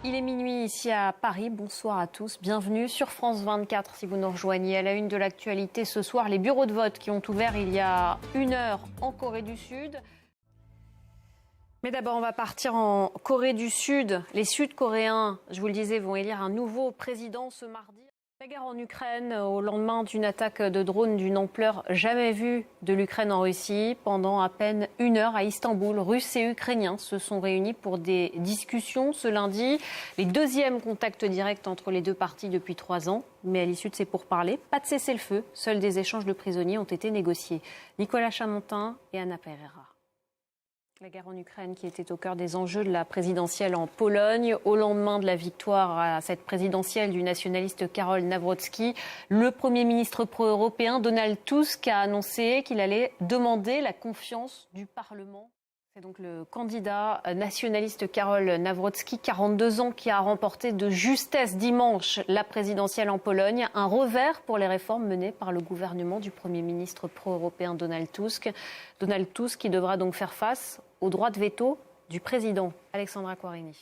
Il est minuit ici à Paris. Bonsoir à tous. Bienvenue sur France 24 si vous nous rejoignez. À la une de l'actualité ce soir, les bureaux de vote qui ont ouvert il y a 1 heure en Corée du Sud. Mais d'abord, on va partir en Corée du Sud. Les Sud-Coréens, je vous le disais, vont élire un nouveau président ce mardi. La guerre en Ukraine, au lendemain d'une attaque de drone d'une ampleur jamais vue de l'Ukraine en Russie. Pendant à peine 1 heure à Istanbul, Russes et Ukrainiens se sont réunis pour des discussions ce lundi. Les deuxièmes contacts directs entre les deux parties depuis 3 ans. Mais à l'issue de ces pourparlers, pas de cessez-le-feu. Seuls des échanges de prisonniers ont été négociés. Nicolas Chamontin et Anna Pereira. La guerre en Ukraine qui était au cœur des enjeux de la présidentielle en Pologne. Au lendemain de la victoire à cette présidentielle du nationaliste Karol Nawrocki, le Premier ministre pro-européen Donald Tusk a annoncé qu'il allait demander la confiance du Parlement. C'est donc le candidat nationaliste Karol Nawrocki, 42 ans, qui a remporté de justesse dimanche la présidentielle en Pologne. Un revers pour les réformes menées par le gouvernement du Premier ministre pro-européen Donald Tusk. Donald Tusk qui devra donc faire face au droit de veto du président. Alexandra Quarini.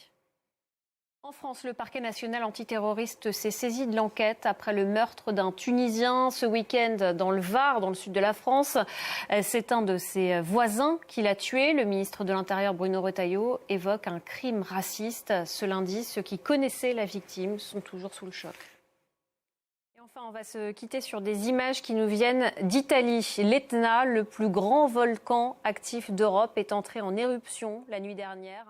En France, le parquet national antiterroriste s'est saisi de l'enquête après le meurtre d'un Tunisien ce week-end dans le Var, dans le sud de la France. C'est un de ses voisins qui l'a tué. Le ministre de l'Intérieur, Bruno Retailleau, évoque un crime raciste. Ce lundi, ceux qui connaissaient la victime sont toujours sous le choc. Et enfin, on va se quitter sur des images qui nous viennent d'Italie. L'Etna, le plus grand volcan actif d'Europe, est entré en éruption la nuit dernière.